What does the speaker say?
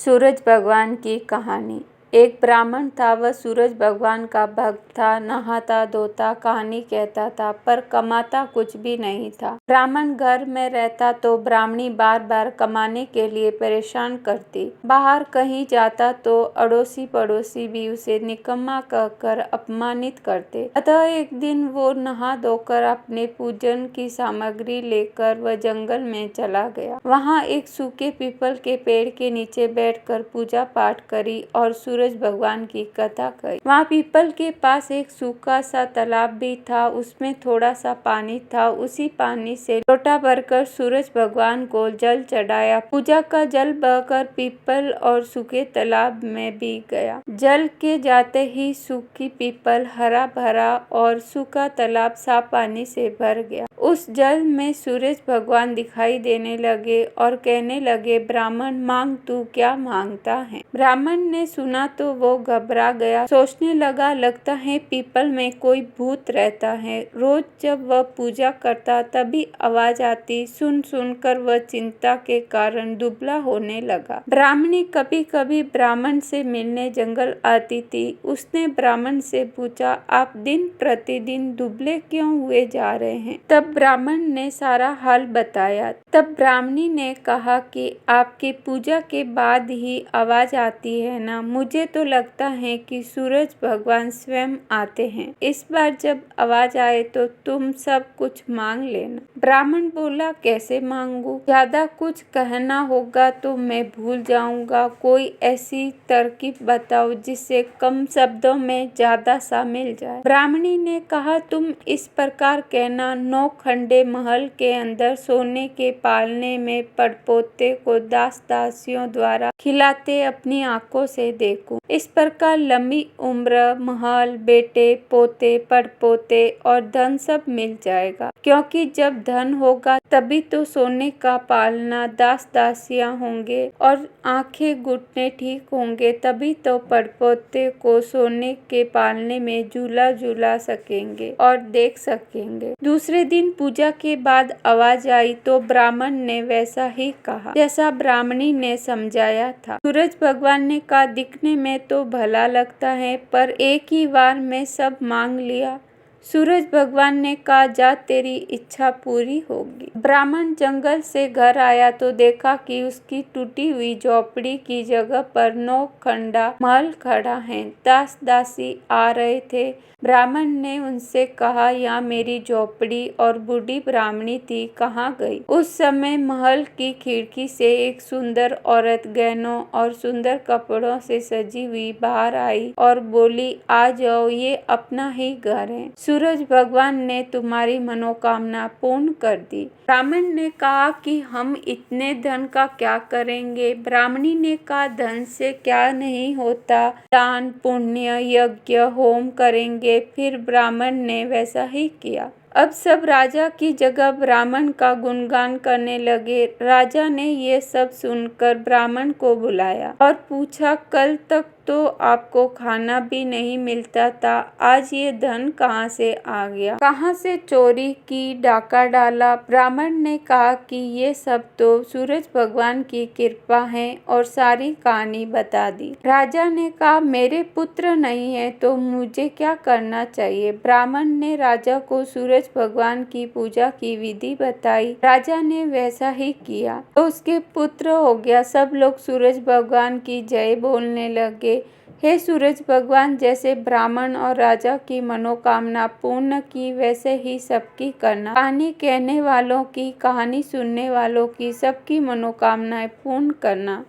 सूरज भगवान की कहानी। एक ब्राह्मण था। वह सूरज भगवान का भक्त था। नहाता धोता, कहानी कहता था, पर कमाता कुछ भी नहीं था। ब्राह्मण घर में रहता तो ब्राह्मणी बार बार कमाने के लिए परेशान करती। बाहर कहीं जाता तो अड़ोसी पड़ोसी भी उसे निकम्मा कहकर अपमानित करते। अतः एक दिन वो नहा धोकर अपने पूजन की सामग्री लेकर वह जंगल में चला गया। वहाँ एक सूखे पीपल के पेड़ के नीचे बैठकर पूजा पाठ करी और सूरज भगवान की कथा कही। वहाँ पीपल के पास एक सूखा सा तालाब भी था। उसमें थोड़ा सा पानी था। उसी पानी से लोटा भरकर सूरज भगवान को जल चढ़ाया। पूजा का जल बहकर पीपल और सूखे तालाब में भी गया। जल के जाते ही सूखी पीपल हरा भरा और सूखा तालाब साफ पानी से भर गया। उस जल में सूरज भगवान दिखाई देने लगे और कहने लगे, ब्राह्मण मांग, तू क्या मांगता है। ब्राह्मण ने सुना तो वो घबरा गया। सोचने लगा, लगता है पीपल में कोई भूत रहता है। रोज जब वह पूजा करता तभी आवाज आती। सुन सुनकर वह चिंता के कारण दुबला होने लगा। ब्राह्मणी कभी कभी ब्राह्मण से मिलने जंगल आती थी। उसने ब्राह्मण से पूछा, आप दिन प्रतिदिन दुबले क्यों हुए जा रहे हैं। तब ब्राह्मण ने सारा हाल बताया। तब ब्राह्मणी ने कहा कि आपकी पूजा के बाद ही आवाज आती है ना। मुझे तो लगता है कि सूरज भगवान स्वयं आते हैं। इस बार जब आवाज आए तो तुम सब कुछ मांग लेना। ब्राह्मण बोला, कैसे मांगू। ज्यादा कुछ कहना होगा तो मैं भूल जाऊंगा। कोई ऐसी तरकीब बताओ जिससे कम शब्दों में ज्यादा सा मिल जाए। ब्राह्मणी ने कहा, तुम इस प्रकार कहना, 9 खंडे महल के अंदर सोने के पालने में पड़पोते को दास दासियों द्वारा खिलाते अपनी आंखों से देखूं। इस प्रकार लंबी उम्र, महल, बेटे, पोते, पड़पोते और धन सब मिल जाएगा। क्योंकि जब धन होगा तभी तो सोने का पालना, दास दासियां होंगे और आंखें घुटने ठीक होंगे तभी तो पड़पोते को सोने के पालने में झूला झूला सकेंगे और देख सकेंगे। दूसरे दिन पूजा के बाद आवाज आई तो ब्राह्मण ने वैसा ही कहा जैसा ब्राह्मणी ने समझाया था। सूरज भगवान ने कहा, दिखने में तो भला लगता है पर एक ही बार में सब मांग लिया। सूरज भगवान ने कहा, जा तेरी इच्छा पूरी होगी। ब्राह्मण जंगल से घर आया तो देखा कि उसकी टूटी हुई झोपड़ी की जगह पर 9 खंडा महल खड़ा है। दास दासी आ रहे थे। ब्राह्मण ने उनसे कहा, यहाँ मेरी झोपड़ी और बूढ़ी ब्राह्मणी थी, कहाँ गई। उस समय महल की खिड़की से एक सुंदर औरत गहनों और सुंदर कपड़ों से सजी हुई बाहर आई और बोली, आ जाओ, ये अपना ही घर है। सूरज भगवान ने तुम्हारी मनोकामना पूर्ण कर दी। ब्राह्मण ने कहा कि हम इतने धन का क्या करेंगे। ब्राह्मणी ने कहा, धन से क्या नहीं होता, दान पुण्य यज्ञ होम करेंगे। फिर ब्राह्मण ने वैसा ही किया। अब सब राजा की जगह ब्राह्मण का गुणगान करने लगे। राजा ने ये सब सुनकर ब्राह्मण को बुलाया और पूछा, कल तक तो आपको खाना भी नहीं मिलता था, आज ये धन कहाँ से आ गया, कहाँ से चोरी की, डाका डाला। ब्राह्मण ने कहा कि ये सब तो सूरज भगवान की कृपा है और सारी कहानी बता दी। राजा ने कहा, मेरे पुत्र नहीं है तो मुझे क्या करना चाहिए। ब्राह्मण ने राजा को सूरज भगवान की पूजा की विधि बताई। राजा ने वैसा ही किया तो उसके पुत्र हो गया। सब लोग सूरज भगवान की जय बोलने लगे। हे सूरज भगवान, जैसे ब्राह्मण और राजा की मनोकामना पूर्ण की वैसे ही सबकी करना। कहानी कहने वालों की, कहानी सुनने वालों की, सबकी मनोकामनाएं पूर्ण करना।